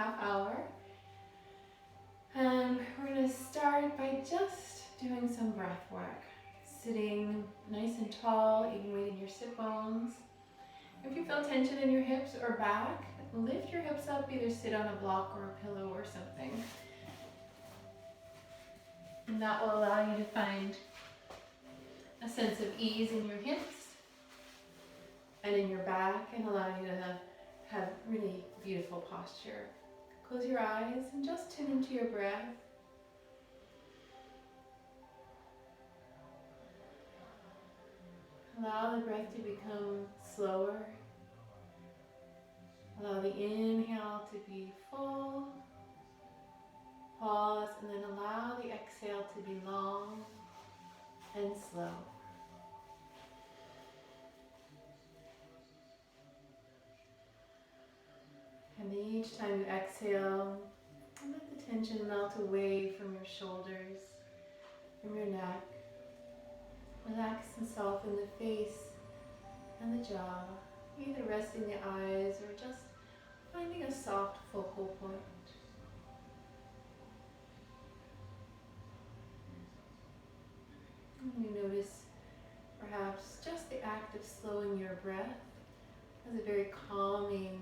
half hour. And we're going to start by just doing some breath work. Sitting nice and tall, even weight in your sit bones. If you feel tension in your hips or back, lift your hips up, either sit on a block or a pillow or something. And that will allow you to find a sense of ease in your hips and in your back, and allow you to have really beautiful posture. Close your eyes and just tune into your breath. Allow the breath to become slower. Allow the inhale to be full. Pause, and then allow the exhale to be long and slow. And each time you exhale, let the tension melt away from your shoulders, from your neck. Relax and soften the face and the jaw, either resting the eyes or just finding a soft focal point. And you notice perhaps just the act of slowing your breath has a very calming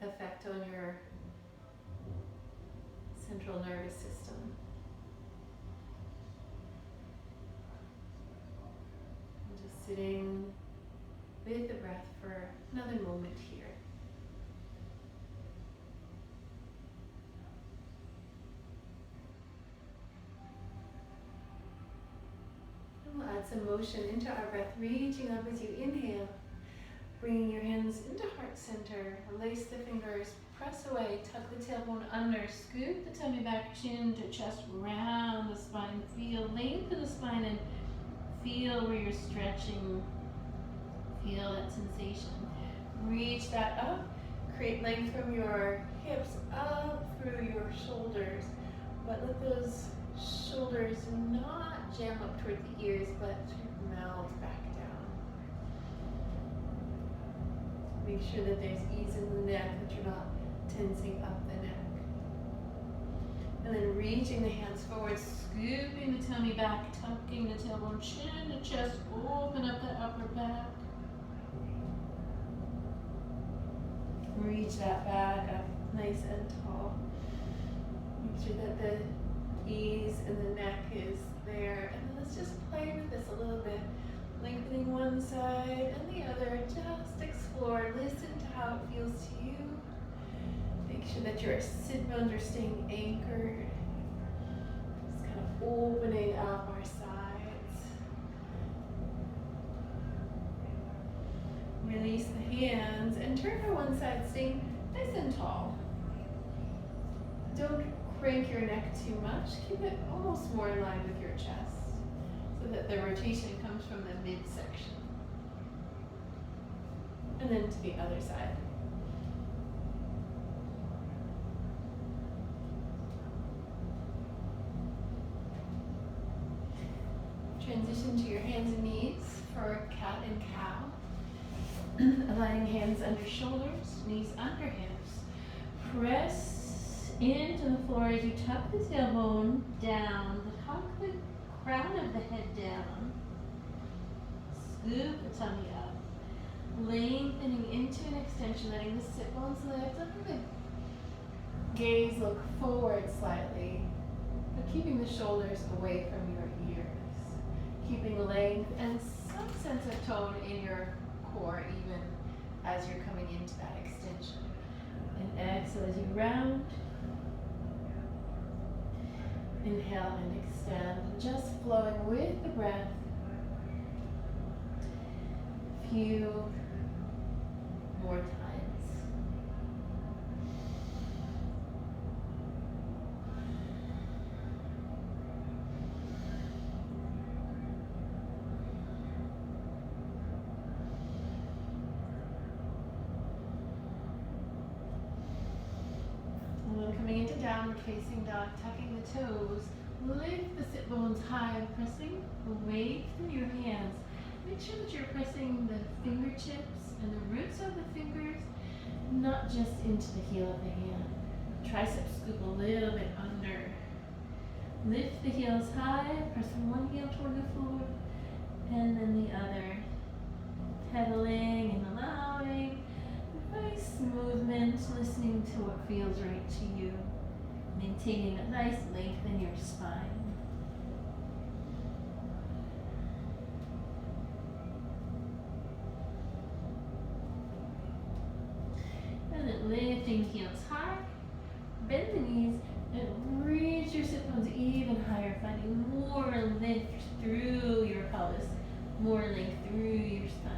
effect on your central nervous system. And just sitting with the breath for another moment here. And we'll add some motion into our breath, reaching up as you inhale. Bringing your hands into heart center, lace the fingers, press away, tuck the tailbone under, scoop the tummy back, chin to chest, round the spine, feel, lengthen the spine and feel where you're stretching, feel that sensation. Reach that up, create length from your hips up through your shoulders, but let those shoulders not jam up toward the ears, but melt back down. Make sure that there's ease in the neck, that you're not tensing up the neck. And then reaching the hands forward, scooping the tummy back, tucking the tailbone, chin to chest, open up the upper back. Reach that back up nice and tall. Make sure that the ease in the neck is there. And then let's just play with this a little bit. Lengthening one side and the other, just explore, listen to how it feels to you. Make sure that your sit bones are staying anchored. Just kind of opening up our sides. Release the hands and turn to one side, staying nice and tall. Don't crank your neck too much. Keep it almost more in line with your chest, so that the rotation comes from the midsection. And then to the other side. Transition to your hands and knees for cat and cow. Aligning hands under shoulders, knees under hips. Press into the floor as you tuck the tailbone down, tuck the crown of the head down, scoop the tummy up, lengthening into an extension, letting the sit bones lift, letting the gaze look forward slightly, but keeping the shoulders away from your ears, keeping length and some sense of tone in your core even as you're coming into that extension. And exhale as you round. Inhale and extend, just flowing with the breath. A few more times. And then coming into downward facing dog, tucking the toes. Lift the sit bones high, pressing away through your hands. Make sure that you're pressing the fingertips and the roots of the fingers not just into the heel of the hand. Triceps scoop a little bit under. Lift the heels high, press one heel toward the floor, and then the other. Pedaling and allowing nice movement, listening to what feels right to you. Maintaining a nice length in your spine. And then lifting heels high, bend the knees, and reach your sit bones even higher, finding more lift through your pelvis, more length through your spine.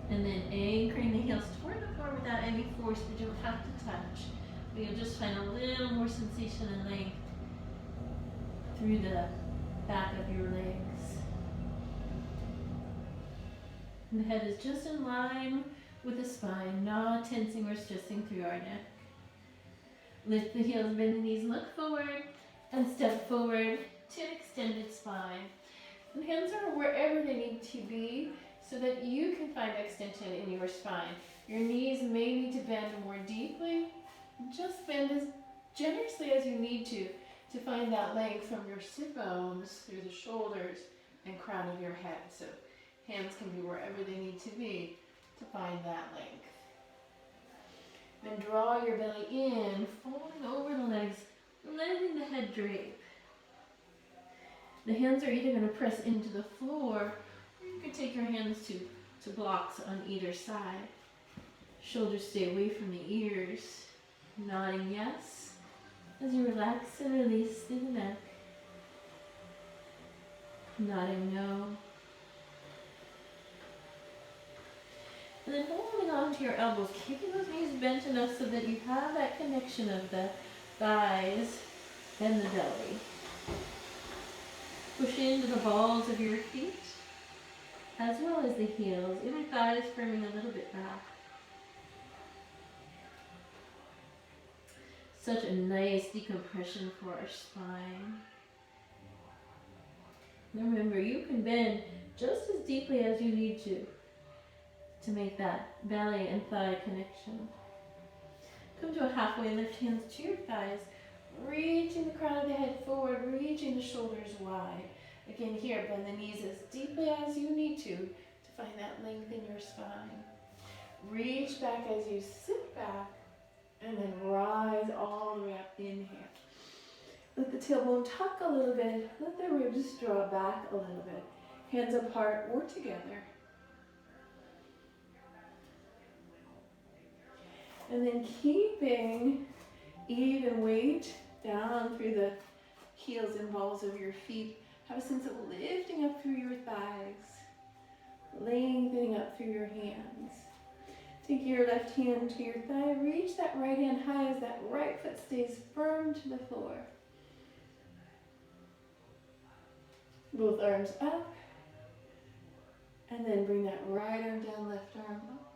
And then anchoring the heels toward the floor without any force. They don't have to touch. But you'll just find a little more sensation and length through the back of your legs. And the head is just in line with the spine, not tensing or stressing through our neck. Lift the heels, bend the knees, look forward, and step forward to an extended spine. And hands are wherever they need to be, so that you can find extension in your spine. Your knees may need to bend more deeply. Just bend as generously as you need to find that length from your sit bones through the shoulders and crown of your head. So hands can be wherever they need to be to find that length. Then draw your belly in, folding over the legs, letting the head drape. The hands are either going to press into the floor, you can take your hands to blocks on either side. Shoulders stay away from the ears. Nodding yes as you relax and release through the neck. Nodding no. And then holding on to your elbows, keeping those knees bent enough so that you have that connection of the thighs and the belly. Push into the balls of your feet, as well as the heels, inner thighs firming a little bit back. Such a nice decompression for our spine. And remember, you can bend just as deeply as you need to make that belly and thigh connection. Come to a halfway lift, hands to your thighs, reaching the crown of the head forward, reaching the shoulders wide. Again, here, bend the knees as deeply as you need to find that length in your spine. Reach back as you sit back, and then rise all the way up. Inhale. Let the tailbone tuck a little bit. Let the ribs draw back a little bit. Hands apart or together. And then keeping even weight down through the heels and balls of your feet. Have a sense of lifting up through your thighs, lengthening up through your hands. Take your left hand to your thigh, reach that right hand high as that right foot stays firm to the floor. Both arms up, and then bring that right arm down, left arm up.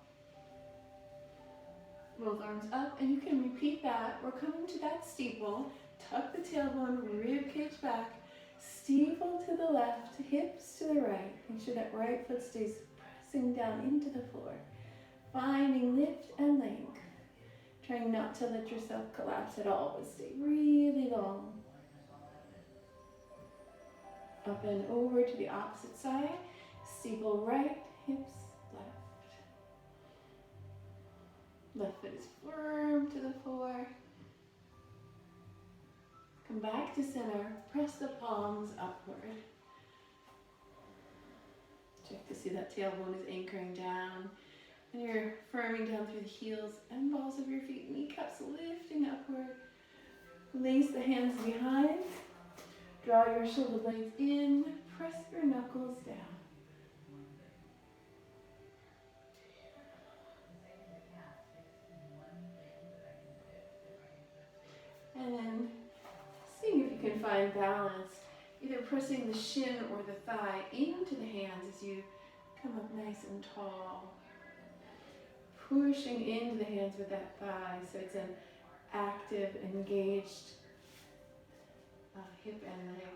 Both arms up, and you can repeat that. We're coming to that steeple. Tuck the tailbone, rib cage back. Steeple to the left, hips to the right. Make sure that right foot stays pressing down into the floor. Finding lift and length. Trying not to let yourself collapse at all, but stay really long. Up and over to the opposite side. Steeple right, hips left. Left foot is firm to the floor. Come back to center, press the palms upward. Check to see that tailbone is anchoring down. And you're firming down through the heels and balls of your feet, kneecaps lifting upward. Lace the hands behind. Draw your shoulder blades in, press your knuckles down. And then seeing if you can find balance, either pressing the shin or the thigh into the hands as you come up nice and tall. Pushing into the hands with that thigh so it's an active, engaged hip and leg.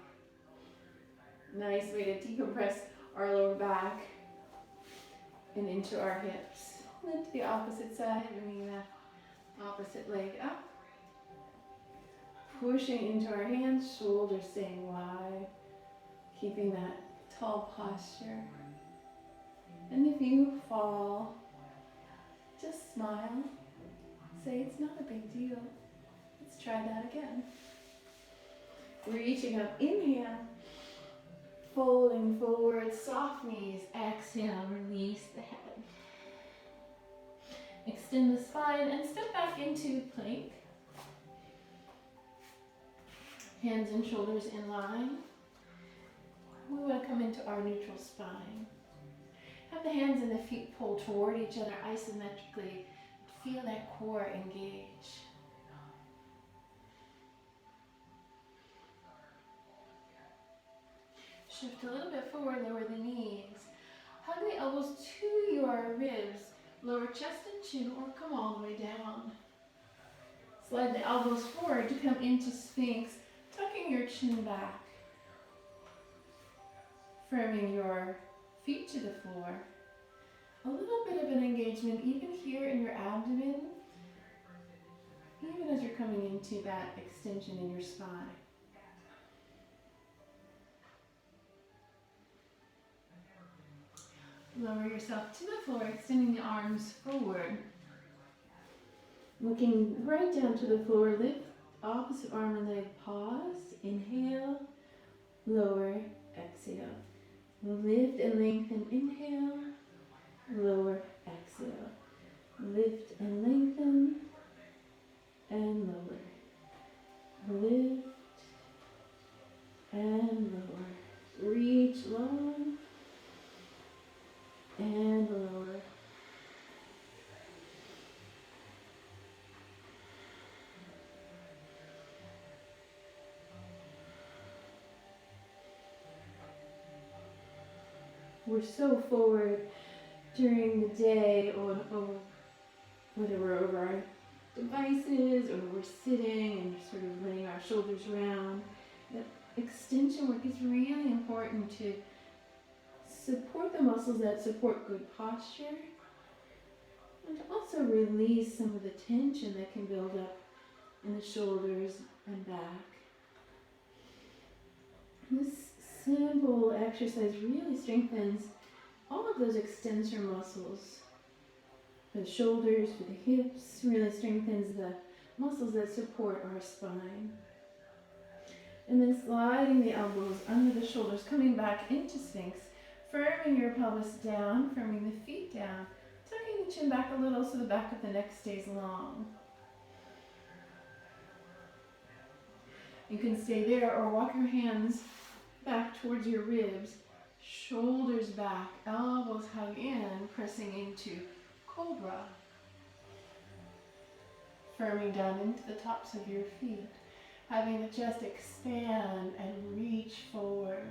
Nice way to decompress our lower back. and into our hips. Lift the opposite side, bringing that opposite leg up. Pushing into our hands, shoulders staying wide, keeping that tall posture. And if you fall, just smile. Say it's not a big deal. Let's try that again. Reaching up, inhale. Folding forward, soft knees. Exhale, release the head. Extend the spine and step back into plank. Hands and shoulders in line. We want to come into our neutral spine. Have the hands and the feet pull toward each other isometrically. Feel that core engage. Shift a little bit forward, lower the knees. Hug the elbows to your ribs. Lower chest and chin or come all the way down. Slide the elbows forward to come into Sphinx, tucking your chin back. Firming your feet to the floor. A little bit of an engagement even here in your abdomen, even as you're coming into that extension in your spine. Lower yourself to the floor, extending the arms forward. Looking right down to the floor, lift opposite arm and leg, pause, inhale, lower, exhale. Lift and lengthen, inhale, lower, exhale. Lift and lengthen, and lower. Lift and lower. Reach long and lower. We're so forward during the day or whatever, over our devices, or we're sitting and sort of laying our shoulders around. That extension work is really important to support the muscles that support good posture, and to also release some of the tension that can build up in the shoulders and back. This simple exercise really strengthens all of those extensor muscles. For the shoulders, for the hips, really strengthens the muscles that support our spine. And then sliding the elbows under the shoulders, coming back into Sphinx, firming your pelvis down, firming the feet down, tucking the chin back a little so the back of the neck stays long. You can stay there or walk your hands back towards your ribs, shoulders back, elbows hug in, pressing into Cobra. Firming down into the tops of your feet, having the chest expand and reach forward.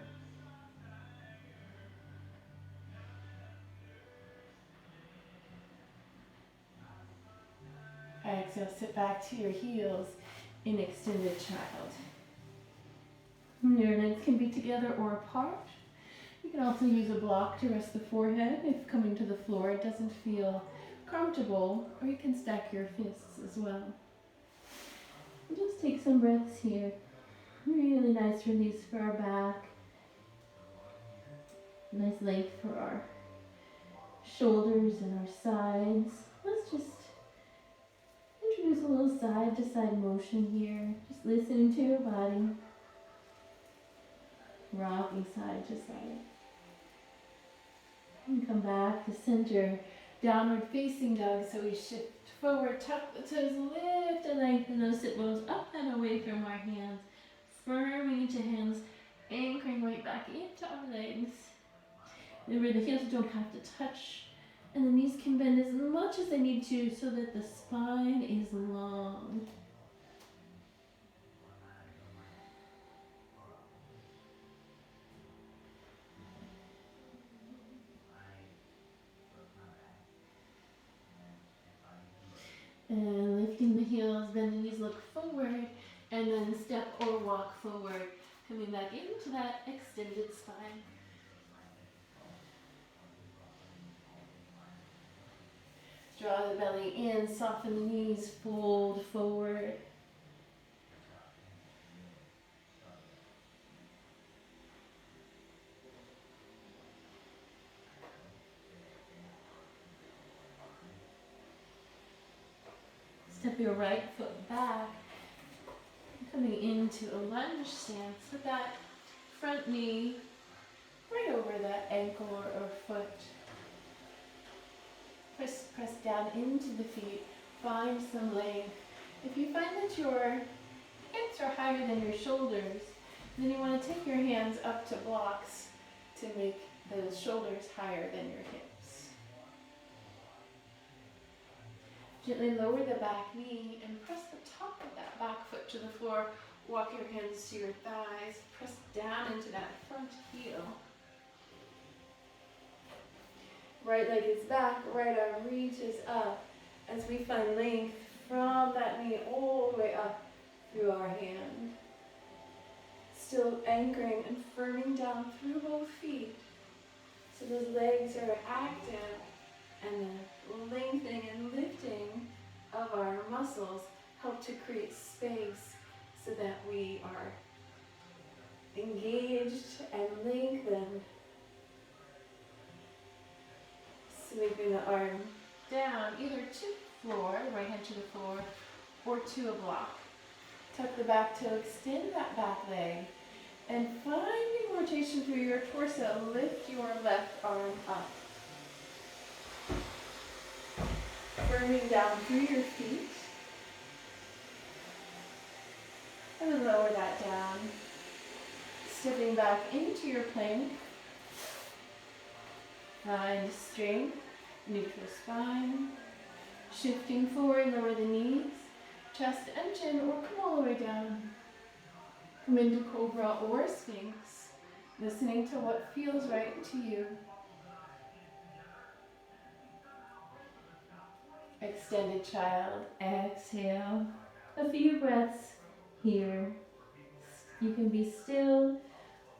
Exhale, sit back to your heels in extended child. Your legs can be together or apart. You can also use a block to rest the forehead if coming to the floor it doesn't feel comfortable, or you can stack your fists as well. And just take some breaths here. Really nice release for our back. Nice length for our shoulders and our sides. Let's just introduce a little side to side motion here. Just listening to your body. Rocking side to side. And come back to center. Downward facing dog. So we shift forward, tuck the toes, lift and lengthen those sit bones up and away from our hands. Firming into hands, anchoring right back into our legs. Remember, the heels don't have to touch, and the knees can bend as much as they need to so that the spine is long. And lifting the heels, bend the knees, look forward, and then step or walk forward, coming back into that extended spine. Draw the belly in, soften the knees, fold forward. Step your right foot back, coming into a lunge stance with that front knee right over that ankle or foot. Press down into the feet, find some length. If you find that your hips are higher than your shoulders, then you want to take your hands up to blocks to make those shoulders higher than your hips. Gently lower the back knee and press the top of that back foot to the floor. Walk your hands to your thighs. Press down into that front heel. Right leg is back, right arm reaches up as we find length from that knee all the way up through our hand. Still anchoring and firming down through both feet. So those legs are active and the lengthening and lifting of our muscles help to create space so that we are engaged and lengthened. Sweeping the arm down, either to the floor, right hand to the floor, or to a block. Tuck the back toe, extend that back leg, and finding rotation through your torso, lift your left arm up. Firming down through your feet. And then lower that down. Stepping back into your plank. Find strength, neutral spine. Shifting forward, lower the knees, chest and chin, or come all the way down. Come into cobra or sphinx, listening to what feels right to you. Extended child, exhale. A few breaths here. You can be still,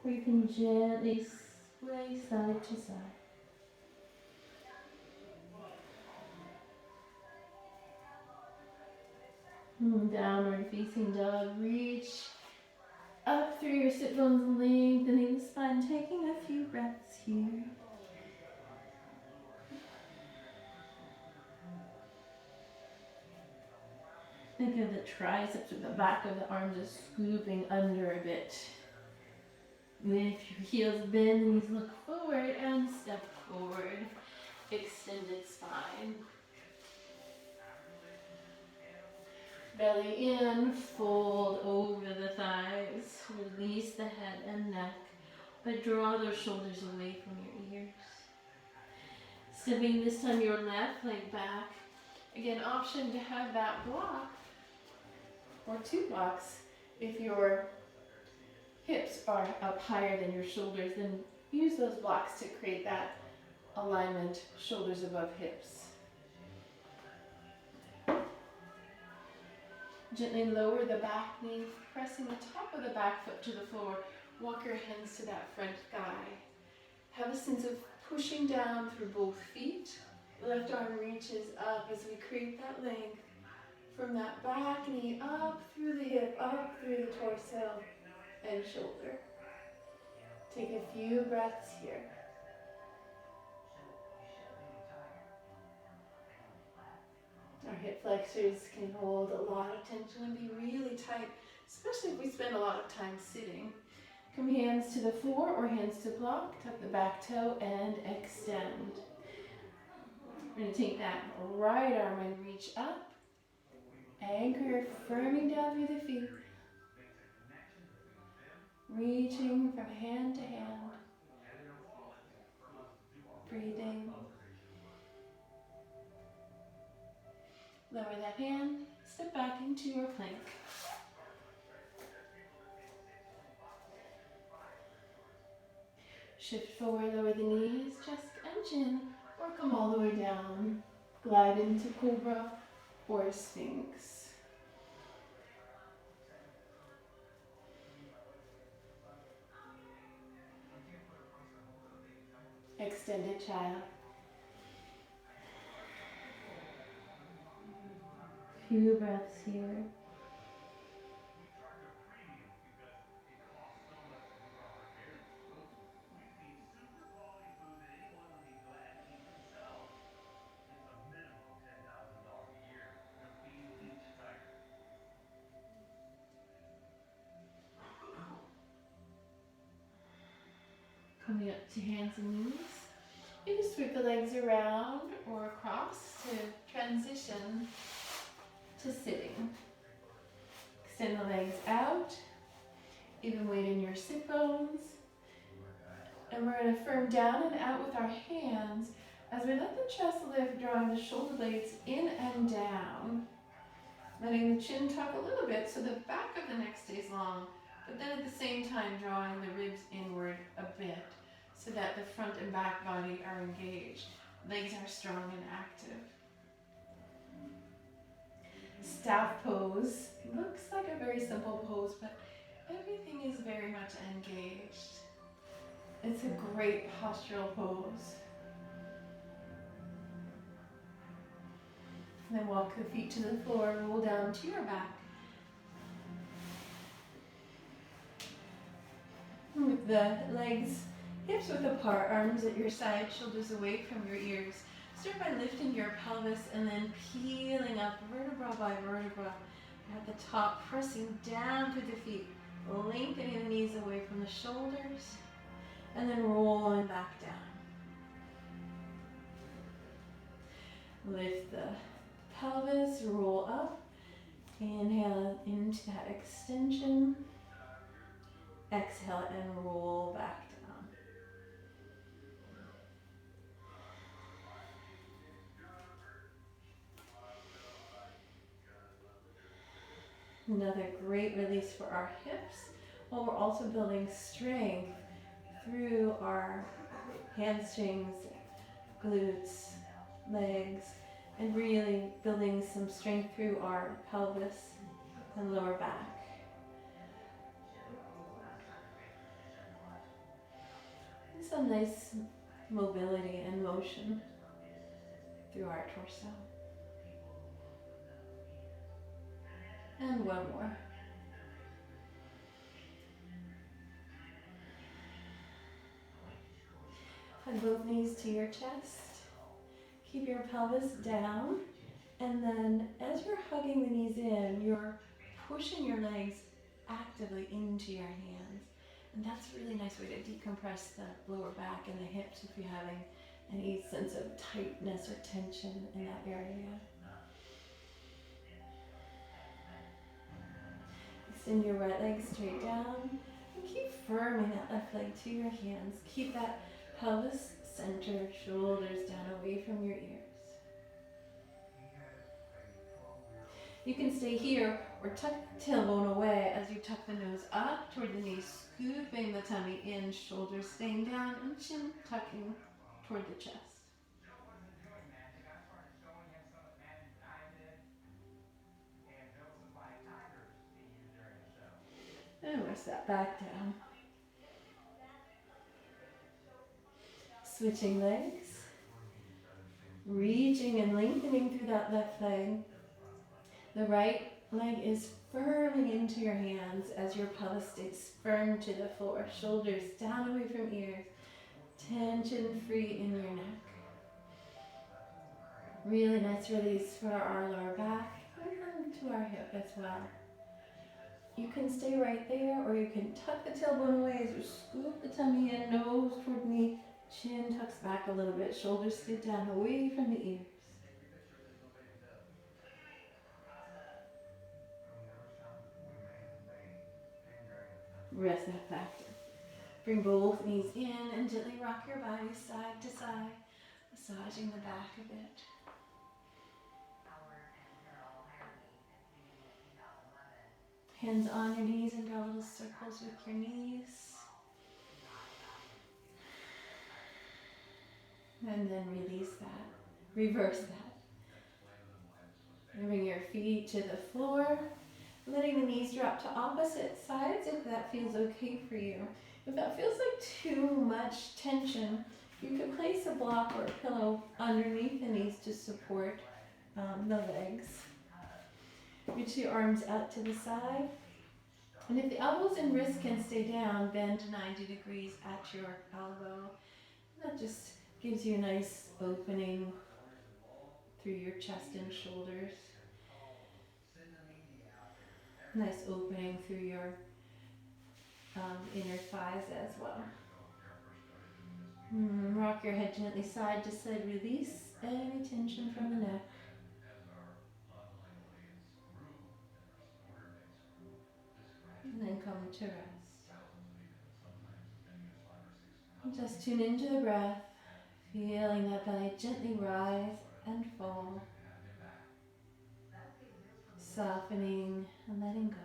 or you can gently sway side to side. Downward facing dog, reach up through your sit bones, lengthening the spine, taking a few breaths here. Think of the triceps or the back of the arms just scooping under a bit. Lift your heels, bend, knees look forward and step forward. Extended spine. Belly in, fold over the thighs. Release the head and neck, but draw those shoulders away from your ears. Stepping this time your left leg back. Again, option to have that block or two blocks. If your hips are up higher than your shoulders, then use those blocks to create that alignment, shoulders above hips. Gently lower the back knee, pressing the top of the back foot to the floor. Walk your hands to that front thigh. Have a sense of pushing down through both feet. Left arm reaches up as we create that length from that back knee up through the hip, up through the torso and shoulder. Take a few breaths here. Our hip flexors can hold a lot of tension and be really tight, especially if we spend a lot of time sitting. Come hands to the floor or hands to block. Tuck the back toe and extend. We're going to take that right arm and reach up. Anchor, firming down through the feet. Reaching from hand to hand. Breathing. Lower that hand, step back into your plank. Shift forward, lower the knees, chest and chin, or come all the way down. Glide into cobra or sphinx. Extended child. Few breaths here. Coming up to hands and knees. You can sweep the legs around or across to transition to sitting. Extend the legs out. Even weight in your sit bones. And we're going to firm down and out with our hands as we let the chest lift, drawing the shoulder blades in and down. Letting the chin tuck a little bit so the back of the neck stays long, but then at the same time drawing the ribs inward a bit so that the front and back body are engaged. Legs are strong and active. Staff pose looks like a very simple pose, but everything is very much engaged. It's a great postural pose. And then walk the feet to the floor, roll down to your back. With the legs, hips width apart, arms at your side, shoulders away from your ears. Start by lifting your pelvis and then peeling up vertebra by vertebra. At the top, pressing down through the feet, lengthening the knees away from the shoulders, and then rolling back down. Lift the pelvis, roll up, inhale into that extension, exhale and roll back down. Another great release for our hips, while we're also building strength through our hamstrings, glutes, legs, and really building some strength through our pelvis and lower back. And some nice mobility and motion through our torso. And one more. Hug both knees to your chest. Keep your pelvis down, and then as you're hugging the knees in, you're pushing your legs actively into your hands. And that's a really nice way to decompress the lower back and the hips if you're having any sense of tightness or tension in that area. Extend your right leg straight down, and keep firming that left leg to your hands. Keep that pelvis centered, shoulders down away from your ears. You can stay here or tuck the tailbone away as you tuck the nose up toward the knees, scooping the tummy in, shoulders staying down, and chin tucking toward the chest. And rest that back down. Switching legs. Reaching and lengthening through that left leg. The right leg is firming into your hands as your pelvis stays firm to the floor. Shoulders down away from ears. Tension free in your neck. Really nice release for our lower back and to our hip as well. You can stay right there, or you can tuck the tailbone away as you scoop the tummy in, nose toward knee, chin tucks back a little bit, shoulders stay down away from the ears. Rest that back down. Bring both knees in and gently rock your body side to side, massaging the back a bit. Hands on your knees and draw little circles with your knees. And then release that. Reverse that. Bring your feet to the floor. Letting the knees drop to opposite sides if that feels okay for you. If that feels like too much tension, you could place a block or a pillow underneath the knees to support the legs. Reach your arms out to the side. And if the elbows and wrists can stay down, bend 90 degrees at your elbow. That just gives you a nice opening through your chest and shoulders. Nice opening through your inner thighs as well. Rock your head gently side to side. Release any tension from the neck. And then come to rest. Just tune into the breath, feeling that belly gently rise and fall. Softening and letting go.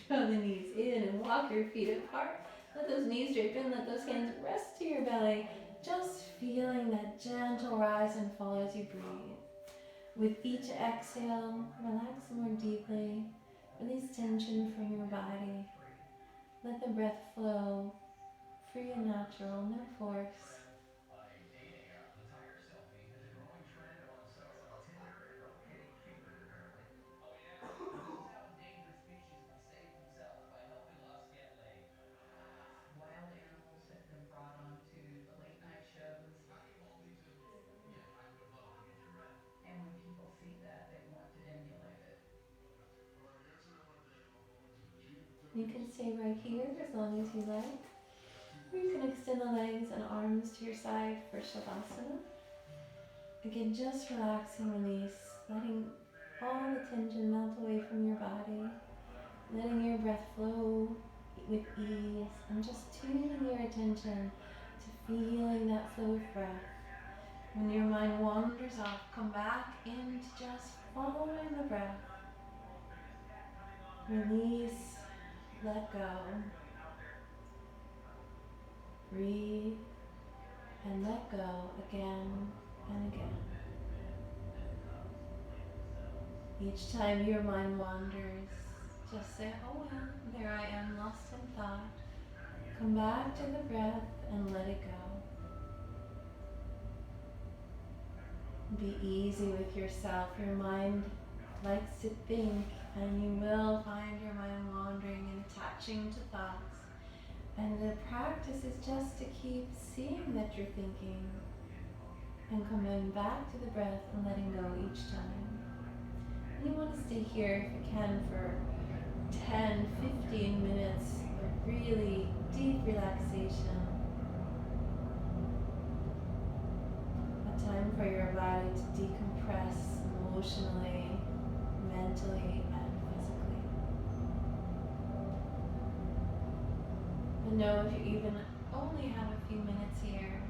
Draw the knees in and walk your feet apart. Let those knees drape in, let those hands rest to your belly. Just feeling that gentle rise and fall as you breathe. With each exhale, relax more deeply. Release tension from your body. Let the breath flow, free and natural, no force. You can stay right here as long as you like. Or you can extend the legs and arms to your side for Shavasana. Again, just relaxing, release, letting all the tension melt away from your body, letting your breath flow with ease, and just tuning your attention to feeling that flow of breath. When your mind wanders off, come back into just following the breath. Release, let go. Breathe and let go again and again. Each time your mind wanders, just say, oh well, there I am, lost in thought. Come back to the breath and let it go. Be easy with yourself. Your mind likes to think, and you will find your mind wandering and attaching to thoughts. And the practice is just to keep seeing that you're thinking and coming back to the breath and letting go each time. And you want to stay here if you can for 10, 15 minutes of really deep relaxation. A time for your body to decompress emotionally, mentally, and physically. And know if you even only have a few minutes here,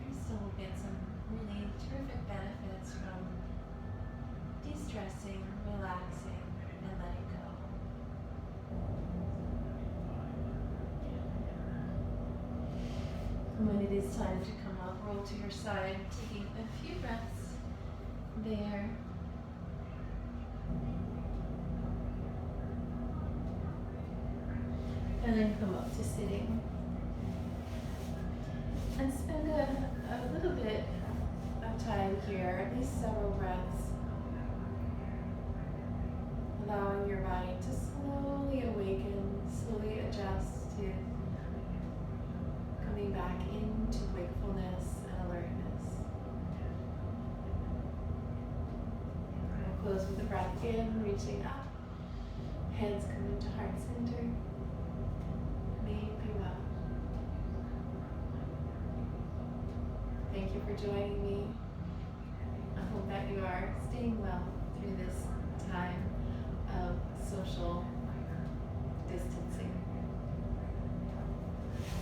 you still will get some really terrific benefits from de-stressing, relaxing, and letting go. And when it is time to come up, roll to your side, taking a few breaths there. And then come up to sitting. And spend a little bit of time here, at least several breaths, allowing your body to slowly awaken, slowly adjust to coming back into wakefulness and alertness. We'll close with a breath in, reaching up, hands coming to heart center. May you be well. Thank you for joining me. I hope that you are staying well through this time of social